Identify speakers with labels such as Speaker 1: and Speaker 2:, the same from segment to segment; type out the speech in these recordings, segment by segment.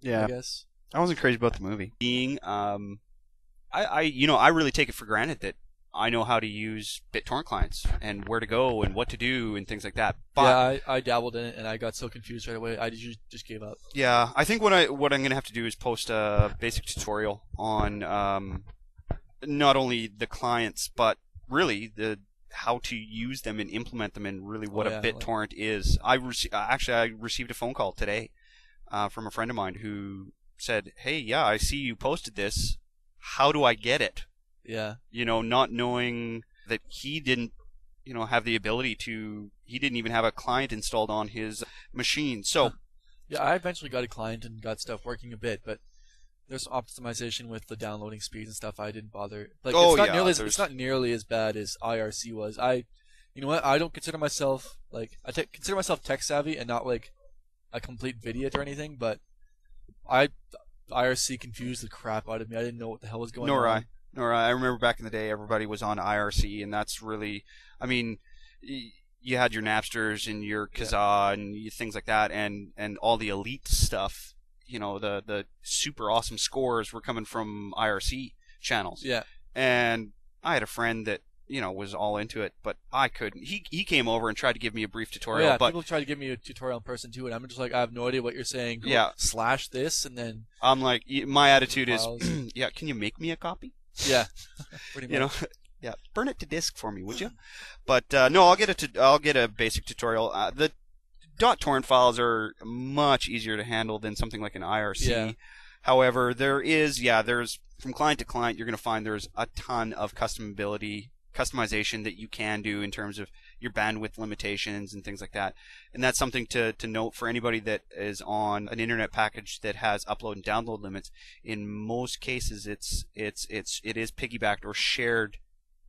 Speaker 1: Yeah.
Speaker 2: I guess.
Speaker 1: I wasn't crazy about the movie. I really take it for granted that I know how to use BitTorrent clients and where to go and what to do and things like that. But
Speaker 2: yeah, I dabbled in it and I got so confused right away. I just gave up.
Speaker 1: yeah, I think what I'm going to have to do is post a basic tutorial on not only the clients but really the how to use them and implement them and really what a BitTorrent is. I received a phone call today from a friend of mine who said, "Hey, yeah, I see you posted this. How do I get it?"
Speaker 2: Yeah.
Speaker 1: Not knowing that he didn't, have the ability to. He didn't even have a client installed on his machine. So,
Speaker 2: yeah, I eventually got a client and got stuff working a bit, but there's optimization with the downloading speeds and stuff. I didn't bother. It's not nearly as bad as IRC was. You know what? I don't consider myself consider myself tech savvy and not like a complete idiot or anything, but IRC confused the crap out of me. I didn't know what the hell was going on.
Speaker 1: Nor I remember back in the day, everybody was on IRC, and that's really, you had your Napsters and your Kazaa and things like that, and all the elite stuff. The super awesome scores were coming from IRC channels.
Speaker 2: Yeah.
Speaker 1: And I had a friend that was all into it, but I couldn't. He came over and tried to give me a brief tutorial.
Speaker 2: Oh, yeah,
Speaker 1: but
Speaker 2: people try to give me a tutorial in person too, and I'm just like, I have no idea what you're saying.
Speaker 1: Yeah.
Speaker 2: Slash this, and then
Speaker 1: I'm like, my attitude is, yeah, can you make me a copy?
Speaker 2: Yeah. Pretty much.
Speaker 1: Yeah, burn it to disk for me, would you? But no, I'll get a basic tutorial. The .torrent files are much easier to handle than something like an IRC.
Speaker 2: Yeah.
Speaker 1: However, there's from client to client, you're going to find there's a ton of customization that you can do in terms of your bandwidth limitations and things like that. And that's something to note for anybody that is on an internet package that has upload and download limits. In most cases, it is piggybacked or shared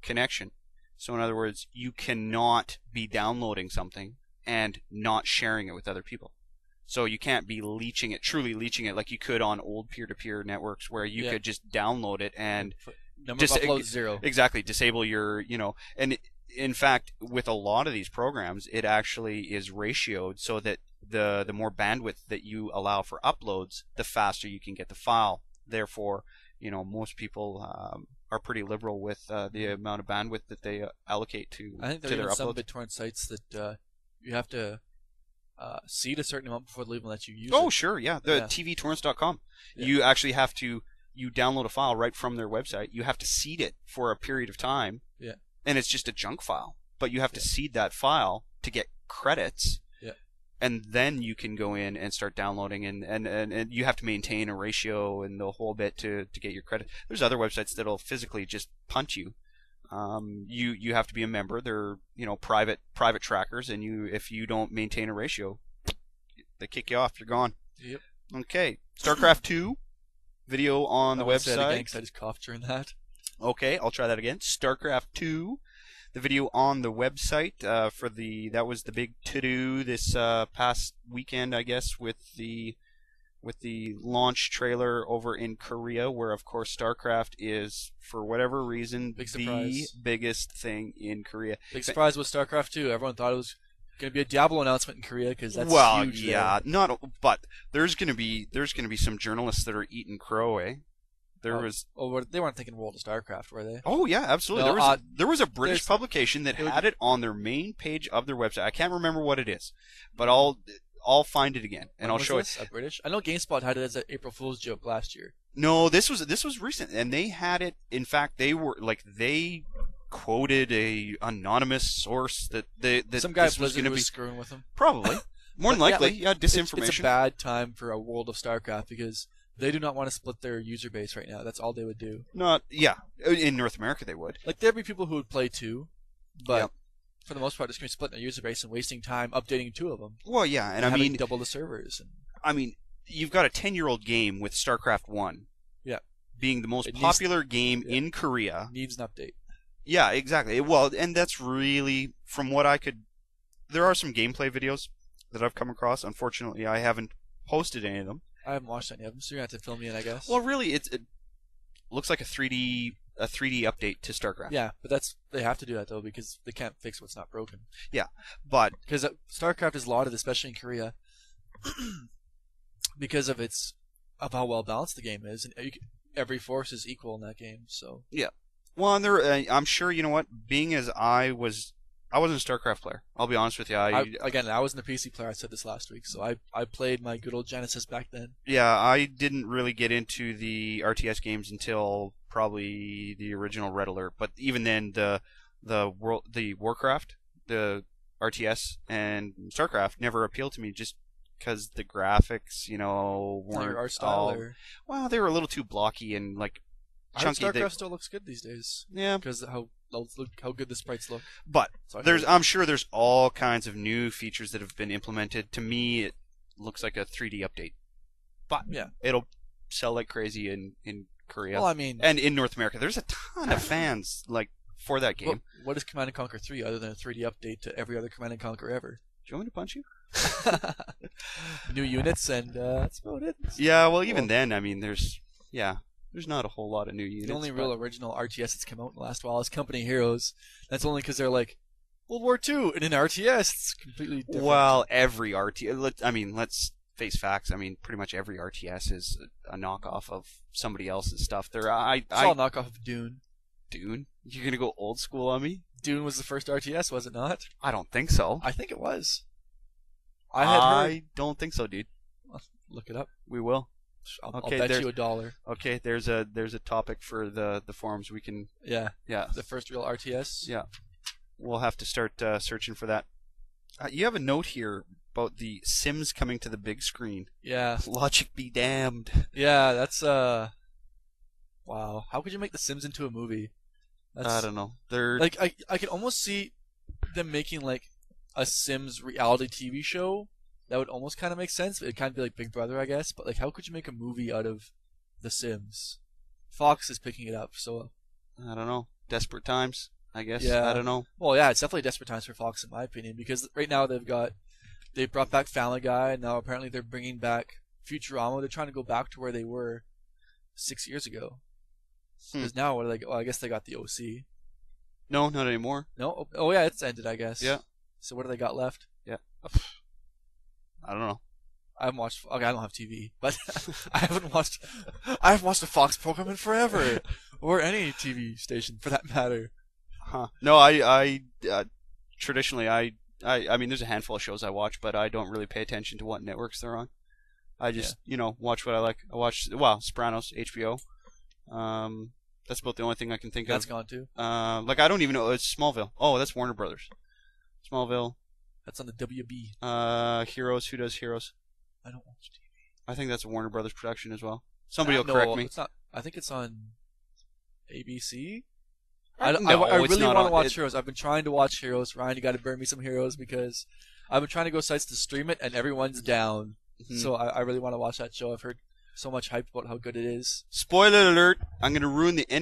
Speaker 1: connection. So in other words, you cannot be downloading something and not sharing it with other people. So you can't be truly leeching it like you could on old peer-to-peer networks where you could just download it and
Speaker 2: number of uploads 0.
Speaker 1: Exactly, disable your, and in fact, with a lot of these programs, it actually is ratioed so that the more bandwidth that you allow for uploads, the faster you can get the file. Therefore, most people are pretty liberal with the amount of bandwidth that they allocate to
Speaker 2: I think there
Speaker 1: their
Speaker 2: are some
Speaker 1: uploads.
Speaker 2: BitTorrent sites that you have to seed a certain amount before they even let you use it.
Speaker 1: Oh, sure, yeah. tvtorrents.com.
Speaker 2: Yeah.
Speaker 1: You actually have to download a file right from their website. You have to seed it for a period of time.
Speaker 2: Yeah.
Speaker 1: And it's just a junk file. But you have to seed that file to get credits.
Speaker 2: Yeah.
Speaker 1: And then you can go in and start downloading and you have to maintain a ratio and the whole bit to get your credit. There's other websites that'll physically just punt you. You have to be a member. They're private trackers, and if you don't maintain a ratio, they kick you off. You're gone.
Speaker 2: Yep.
Speaker 1: Okay. StarCraft 2 video on the website.
Speaker 2: Again, 'cause I just coughed during that.
Speaker 1: Okay, I'll try that again. StarCraft 2, the video on the website that was the big to-do this past weekend, I guess, with the launch trailer over in Korea, where of course StarCraft is, for whatever reason, the biggest thing in Korea.
Speaker 2: Big surprise with StarCraft 2. Everyone thought it was going to be a Diablo announcement in Korea because that's huge.
Speaker 1: Yeah, but there's going to be some journalists that are eating crow, eh? They
Speaker 2: weren't thinking World of StarCraft, were they?
Speaker 1: Oh yeah, absolutely.
Speaker 2: No,
Speaker 1: there was a British publication that had it on their main page of their website. I can't remember what it is, but I'll find it again and I'll show it.
Speaker 2: A British? I know GameSpot had it as an April Fool's joke last year.
Speaker 1: No, this was recent, and they had it. In fact, they quoted a anonymous source that
Speaker 2: some guy
Speaker 1: this was going to be
Speaker 2: screwing with them.
Speaker 1: Probably, more than likely, disinformation.
Speaker 2: It's a bad time for a World of StarCraft because they do not want to split their user base right now. That's all they would do.
Speaker 1: In North America they would.
Speaker 2: Like there'd be people who would play too, but for the most part, it's going to be splitting their user base and wasting time updating 2 of them.
Speaker 1: Well, yeah, and
Speaker 2: I mean double the servers.
Speaker 1: You've got a 10-year-old game with StarCraft 1.
Speaker 2: Yeah.
Speaker 1: Being the most popular game in Korea.
Speaker 2: Needs an update.
Speaker 1: Yeah, exactly. Well, and that's really, from what I could... There are some gameplay videos that I've come across. Unfortunately, I haven't posted any of them.
Speaker 2: I haven't watched any of them, so you're going to have to fill me in, I guess.
Speaker 1: Well, really, it looks like a 3D update to StarCraft.
Speaker 2: Yeah, but they have to do that, though, because they can't fix what's not broken.
Speaker 1: Yeah, but...
Speaker 2: Because StarCraft is lauded, especially in Korea, because of its of how well balanced the game is, and every force is equal in that game. So
Speaker 1: yeah. Well, and I'm sure you know what. Being as I wasn't a StarCraft player. I'll be honest with you.
Speaker 2: I wasn't a PC player. I said this last week, so I played my good old Genesis back then.
Speaker 1: Yeah, I didn't really get into the RTS games until probably the original Red Alert. But even then, the Warcraft, the RTS, and StarCraft never appealed to me just because the graphics, weren't
Speaker 2: our style.
Speaker 1: Well, they were a little too blocky and chunky.
Speaker 2: StarCraft still looks good these days.
Speaker 1: Yeah,
Speaker 2: because how good the sprites look.
Speaker 1: But I'm sure there's all kinds of new features that have been implemented. To me, it looks like a 3D update. But
Speaker 2: yeah,
Speaker 1: it'll sell like crazy in Korea.
Speaker 2: Well, I mean,
Speaker 1: and in North America, there's a ton of fans for that game.
Speaker 2: What is Command & Conquer 3 other than a 3D update to every other Command & Conquer ever?
Speaker 1: Do you want me to punch you?
Speaker 2: New units, and that's about it.
Speaker 1: Yeah, well, even then, I mean, there's not a whole lot of new units.
Speaker 2: The only real original RTS that's come out in the last while is Company Heroes. That's only because they're like World War II, and in RTS, it's completely different.
Speaker 1: Well, every RTS, let's face facts. I mean, pretty much every RTS is a knockoff of somebody else's stuff.
Speaker 2: It's all a knockoff of Dune.
Speaker 1: Dune? You're gonna go old school on me?
Speaker 2: Dune was the first RTS, was it not?
Speaker 1: I don't think so.
Speaker 2: I think it was.
Speaker 1: I don't think so, dude.
Speaker 2: Well, look it up.
Speaker 1: We will.
Speaker 2: I'll bet you $1.
Speaker 1: Okay, there's a topic for the forums. We can.
Speaker 2: Yeah.
Speaker 1: Yeah.
Speaker 2: The first real RTS.
Speaker 1: Yeah. We'll have to start searching for that. You have a note here about the Sims coming to the big screen.
Speaker 2: Yeah.
Speaker 1: Logic be damned.
Speaker 2: Yeah, that's wow. How could you make the Sims into a movie?
Speaker 1: I don't know. They're
Speaker 2: I can almost see them making a Sims reality TV show. That would almost kind of make sense. It'd kind of be like Big Brother, I guess. But how could you make a movie out of The Sims? Fox is picking it up, so
Speaker 1: I don't know. Desperate times, I guess.
Speaker 2: Yeah.
Speaker 1: I don't know.
Speaker 2: Well, yeah, it's definitely desperate times for Fox, in my opinion, because right now they brought back Family Guy, and now apparently they're bringing back Futurama. They're trying to go back to where they were 6 years ago. Because now, I guess they got the OC.
Speaker 1: No, not anymore.
Speaker 2: No? Oh, yeah, it's ended, I guess.
Speaker 1: Yeah.
Speaker 2: So what do they got left?
Speaker 1: Yeah. I don't know.
Speaker 2: I haven't watched. Okay, I don't have TV, but I haven't watched a Fox program in forever, or any TV station for that matter.
Speaker 1: Huh? No, I traditionally I mean, there's a handful of shows I watch, but I don't really pay attention to what networks they're on. I just watch what I like. I watch Sopranos, HBO. That's about the only thing I can think of.
Speaker 2: That's gone too.
Speaker 1: I don't even know. It's Smallville. Oh, that's Warner Brothers. Smallville.
Speaker 2: That's on the WB.
Speaker 1: Heroes. Who does Heroes?
Speaker 2: I don't watch TV.
Speaker 1: I think that's a Warner Brothers production as well. Somebody will correct me.
Speaker 2: It's not. I think it's on ABC.
Speaker 1: No,
Speaker 2: I really want to watch
Speaker 1: it.
Speaker 2: Heroes. I've been trying to watch Heroes. Ryan, you got to burn me some Heroes because I've been trying to go sites to stream it and everyone's down. Mm-hmm. So I really want to watch that show. I've heard so much hype about how good it is.
Speaker 1: Spoiler alert! I'm going to ruin the end.